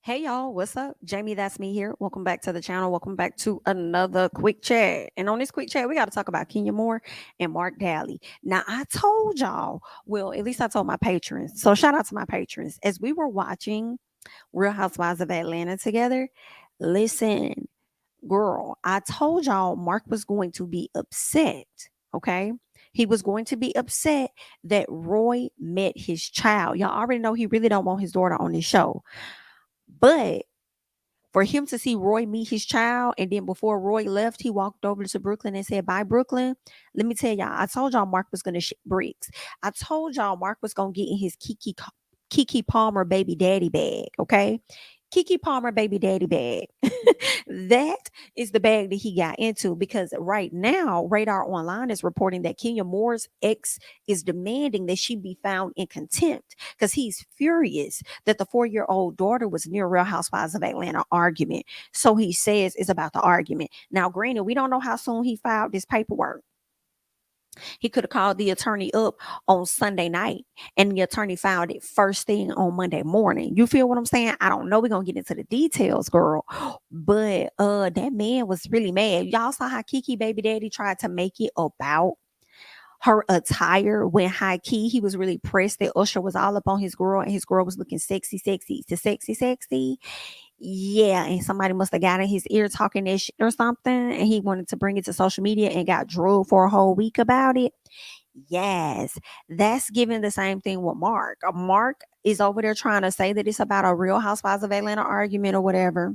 Hey y'all, what's up? Jamie, that's me here. Welcome back to the channel. Welcome back to another quick chat. And on this quick chat, we got to talk about Kenya Moore and Marc Daly. Now, I told y'all, well, at least I told my patrons. So shout out to my patrons. As we were watching Real Housewives of Atlanta together, listen, girl, I told y'all Marc was going to be upset. Okay. He was going to be upset that Roy met his child. Y'all already know he really don't want his daughter on this show. But for him to see Roy meet his child, and then before Roy left, he walked over to Brooklyn and said, "Bye, Brooklyn." Let me tell y'all, I told y'all Marc was gonna ship bricks. I told y'all Marc was gonna get in his Kiki Palmer baby daddy bag. Okay, Kiki Palmer baby daddy bag. That is the bag that he got into because right now, Radar Online is reporting that Kenya Moore's ex is demanding that she be found in contempt because he's furious that the 4-year-old daughter was near Real Housewives of Atlanta argument. So he says it's about the argument. Now, granted, we don't know how soon he filed this paperwork. He could have called the attorney up on Sunday night and the attorney found it first thing on Monday morning. You feel what I'm saying? I don't know. We're gonna get into the details, girl. But that man was really mad. Y'all saw how Kiki baby daddy tried to make it about her attire when high key he was really pressed that Usher was all up on his girl and his girl was looking sexy, sexy. Yeah, and somebody must have got in his ear talking that shit or something, and he wanted to bring it to social media and got drugged for a whole week about it. Yes, that's giving the same thing with Marc. Marc is over there trying to say that it's about a Real Housewives of Atlanta argument or whatever,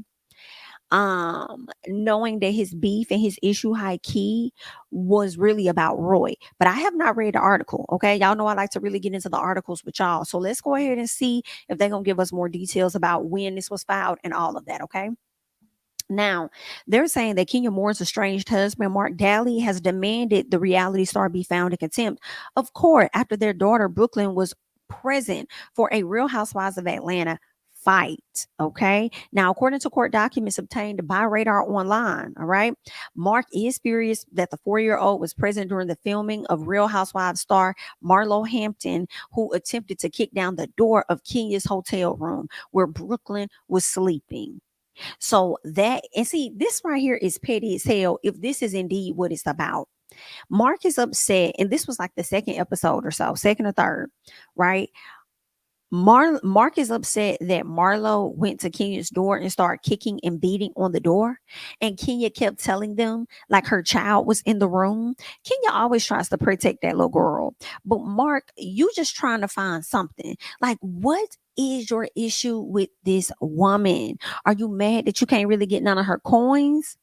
knowing that his beef and his issue high key was really about Roy. But I have not read the article. Okay, y'all know I like to really get into the articles with y'all, so let's go ahead and see if they're gonna give us more details about when this was filed and all of that. Okay. Now, they're saying that Kenya Moore's estranged husband, Marc Daly, has demanded the reality star be found in contempt of court after their daughter, Brooklyn, was present for a Real Housewives of Atlanta fight. Okay. Now, according to court documents obtained by Radar Online, all right, Marc is furious that the 4-year-old was present during the filming of Real Housewives star Marlo Hampton, who attempted to kick down the door of Kenya's hotel room where Brooklyn was sleeping. So that, and see, this right here is petty as hell if this is indeed what it's about. Marc is upset, and this was like the second episode or so, second or third, right? Marc is upset that Marlo went to Kenya's door and started kicking and beating on the door. And Kenya kept telling them like her child was in the room. Kenya always tries to protect that little girl. But Marc, you just trying to find something. Like, what is your issue with this woman? Are you mad that you can't really get none of her coins?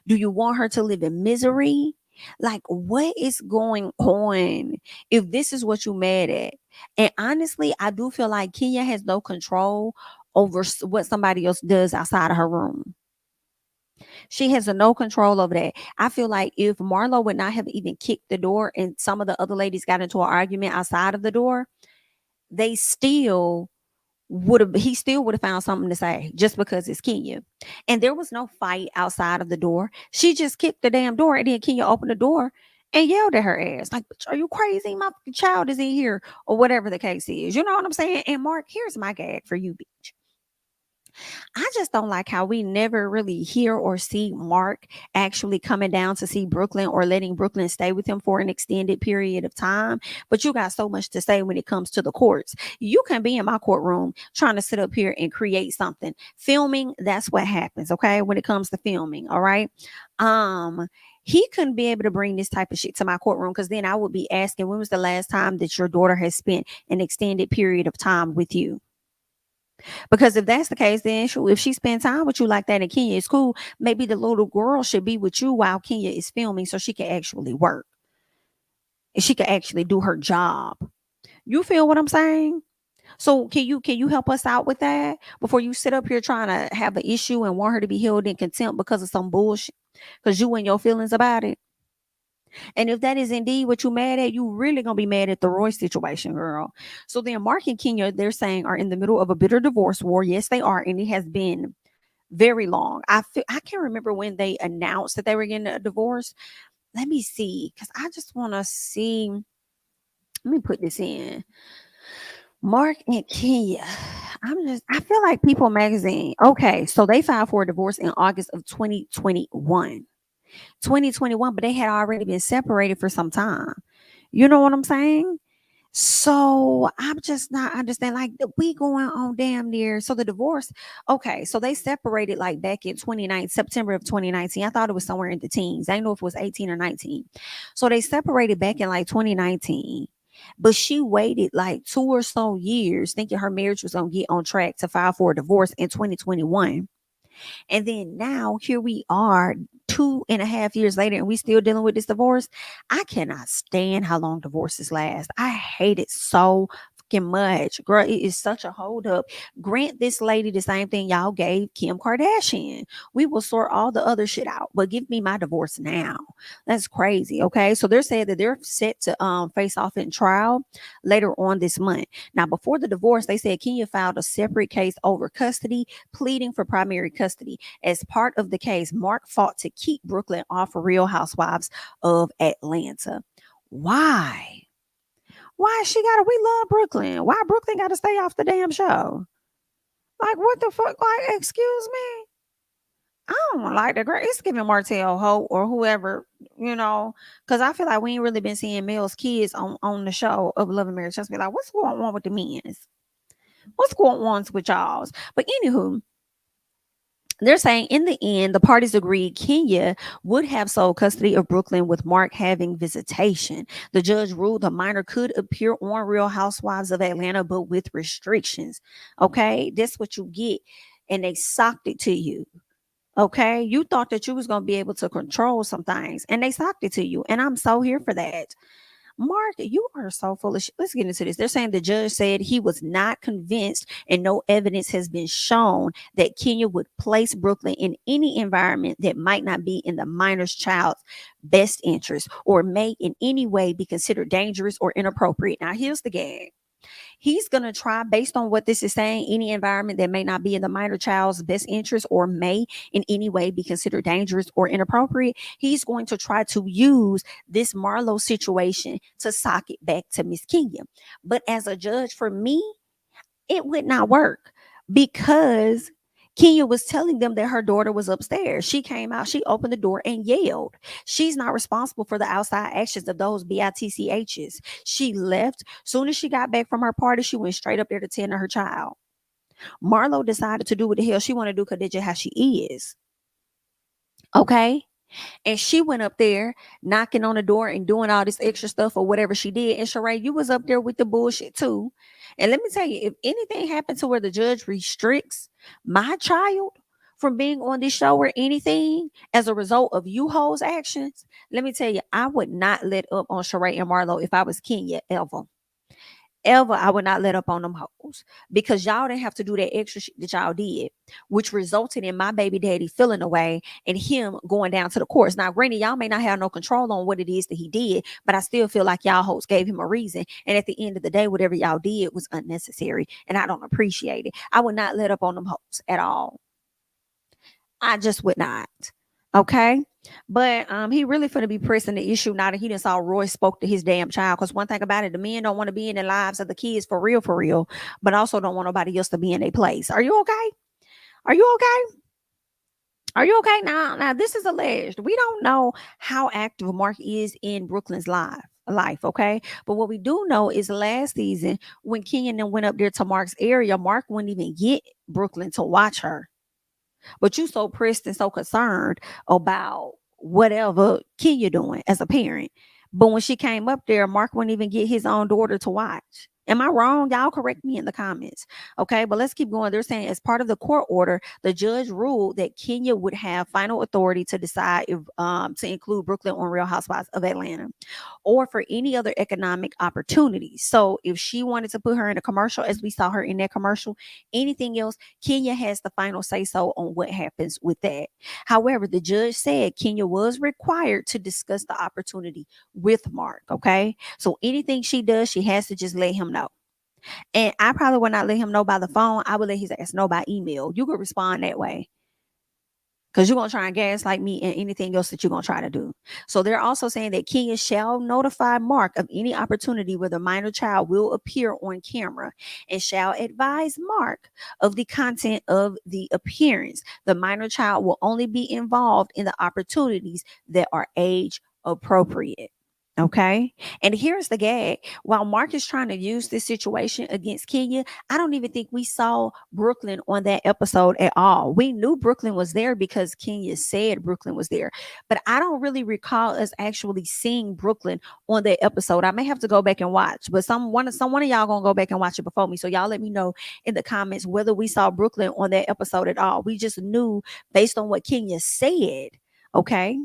Do you want her to live in misery? Like, what is going on if this is what you mad at? And honestly, I do feel like Kenya has no control over what somebody else does outside of her room. She has no control over that. I feel like if Marlo would not have even kicked the door and some of the other ladies got into an argument outside of the door, they still would have he still would have found something to say just because it's Kenya. And there was no fight outside of the door. She just kicked the damn door and then Kenya opened the door and yelled at her ass. Like, "Bitch, are you crazy? My child is in here," or whatever the case is. You know what I'm saying? And Marc, here's my gag for you, bitch. I just don't like how we never really hear or see Marc actually coming down to see Brooklyn or letting Brooklyn stay with him for an extended period of time. But you got so much to say when it comes to the courts. You can be in my courtroom trying to sit up here and create something. Filming, that's what happens, okay? When it comes to filming, all right? He couldn't be able to bring this type of shit to my courtroom because then I would be asking, when was the last time that your daughter has spent an extended period of time with you? Because if that's the case, then if she spends time with you like that in Kenya, it's cool. Maybe the little girl should be with you while Kenya is filming so she can actually work and she can actually do her job. You feel what I'm saying? So can you help us out with that before you sit up here trying to have an issue and want her to be held in contempt because of some bullshit? Because you and your feelings about it. And if that is indeed what you mad at, you really gonna be mad at the Roy situation, girl. So then Marc and Kenya, they're saying, are in the middle of a bitter divorce war. Yes, they are, and it has been very long. I can't remember when they announced that they were getting a divorce. Let me see, because I just want to see. Let me put this in. Mark and Kenya. I feel like People Magazine. Okay, so they filed for a divorce in August of 2021. 2021, but they had already been separated for some time. You know what I'm saying? So I'm just not understand. Like we going on damn near. So the divorce, okay. So they separated like back in 29 September of 2019. I thought it was somewhere in the teens. I didn't know if it was 18 or 19. So they separated back in like 2019. But she waited like 2 or so years thinking her marriage was gonna get on track to file for a divorce in 2021. And then now here we are 2.5 years later and we still dealing with this divorce. I cannot stand how long divorces last. I hate it so fucking much. Girl, it is such a holdup. Grant this lady the same thing y'all gave Kim Kardashian. We will sort all the other shit out, but give me my divorce now. That's crazy. Okay. So they're saying that they're set to face off in trial later on this month. Now, before the divorce, they said Kenya filed a separate case over custody, pleading for primary custody. As part of the case, Marc fought to keep Brooklyn off Real Housewives of Atlanta. Why? Why she gotta? We love Brooklyn. Why Brooklyn gotta stay off the damn show? Like what the fuck? Like, excuse me. I don't like the girl. It's giving Martell Hope or whoever, because I feel like we ain't really been seeing Mel's kids on the show of Love and Marriage. Just be like, what's going on with the men's? What's going on with y'all's? But anywho, they're saying in the end, the parties agreed Kenya would have sole custody of Brooklyn with Marc having visitation. The judge ruled the minor could appear on Real Housewives of Atlanta, but with restrictions. Okay, that's what you get. And they socked it to you. Okay, you thought that you was going to be able to control some things, and they socked it to you. And I'm so here for that. Marc, you are so full of shit. Let's get into this. They're saying the judge said he was not convinced and no evidence has been shown that Kenya would place Brooklyn in any environment that might not be in the minor's child's best interest or may in any way be considered dangerous or inappropriate. Now, here's the gag. He's going to try, based on what this is saying, any environment that may not be in the minor child's best interest or may in any way be considered dangerous or inappropriate. He's going to try to use this Marlo situation to sock it back to Miss Kenya. But as a judge, for me, it would not work because Kenya was telling them that her daughter was upstairs. She came out, she opened the door and yelled. She's not responsible for the outside actions of those BITCHs. She left. Soon as she got back from her party, she went straight up there to tend to her child. Marlo decided to do what the hell she wanted to do because that's just how she is. Okay? And she went up there knocking on the door and doing all this extra stuff or whatever she did. And Sheree, you was up there with the bullshit too. And let me tell you, if anything happened to where the judge restricts my child from being on this show or anything as a result of you hoes actions, let me tell you, I would not let up on Sheree and Marlo if I was Kenya ever. Ever, I would not let up on them hoes because y'all didn't have to do that extra shit that y'all did, which resulted in my baby daddy feeling away and him going down to the courts. Now, granted, y'all may not have no control on what it is that he did, but I still feel like y'all hoes gave him a reason. And at the end of the day, whatever y'all did was unnecessary, and I don't appreciate it. I would not let up on them hoes at all. I just would not. Okay. But he really finna be pressing the issue now that he done saw Roy spoke to his damn child. Because one thing about it, the men don't want to be in the lives of the kids for real, but also don't want nobody else to be in their place. Are you okay? Are you okay? Are you okay? Now this is alleged. We don't know how active Marc is in Brooklyn's life, okay? But what we do know is last season when Kenyon went up there to Marc's area, Marc wouldn't even get Brooklyn to watch her. But you so pressed and so concerned about whatever Kenya doing as a parent. But when she came up there, Marc wouldn't even get his own daughter to watch. Am I wrong? Y'all correct me in the comments. Okay, but let's keep going. They're saying as part of the court order, the judge ruled that Kenya would have final authority to decide if to include Brooklyn on Real Housewives of Atlanta or for any other economic opportunities. So if she wanted to put her in a commercial, as we saw her in that commercial, anything else, Kenya has the final say so on what happens with that. However, the judge said Kenya was required to discuss the opportunity with Marc. Okay, so anything she does, she has to just let him know. And I probably would not let him know by the phone. I would let his ass know by email. You could respond that way. because you're going to try and gaslight me and anything else that you're going to try to do. So they're also saying that Kenya shall notify Marc of any opportunity where the minor child will appear on camera and shall advise Marc of the content of the appearance. The minor child will only be involved in the opportunities that are age appropriate. Okay. And here's the gag. While Marc is trying to use this situation against Kenya, I don't even think we saw Brooklyn on that episode at all. We knew Brooklyn was there because Kenya said Brooklyn was there, but I don't really recall us actually seeing Brooklyn on that episode. I may have to go back and watch, but someone of y'all gonna go back and watch it before me. So y'all let me know in the comments whether we saw Brooklyn on that episode at all. We just knew based on what Kenya said. Okay.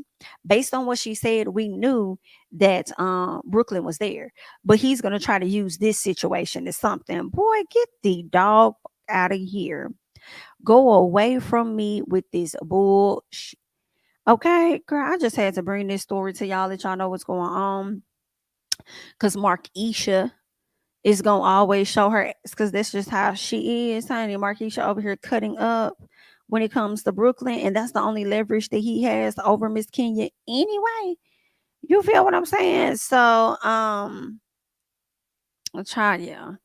Based on what she said, we knew that Brooklyn was there. But he's going to try to use this situation as something. Boy, get the dog out of here. Go away from me with this bullshit. Okay, girl, I just had to bring this story to y'all, let y'all know what's going on. Because Marquisha is going to always show her, because that's just how she is, honey. Marquisha over here cutting up when it comes to Brooklyn, and that's the only leverage that he has over Miss Kenya anyway. You feel what I'm saying? So I'll try, yeah.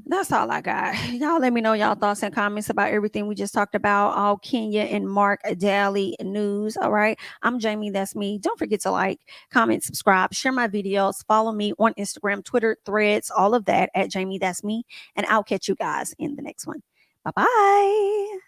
That's all I got. Y'all let me know y'all thoughts and comments about everything we just talked about, all Kenya and Marc Daly news. All right. I'm Jamie, that's me. Don't forget to like, comment, subscribe, share my videos, follow me on Instagram, Twitter, Threads, all of that at Jamie, that's me. And I'll catch you guys in the next one. Bye-bye.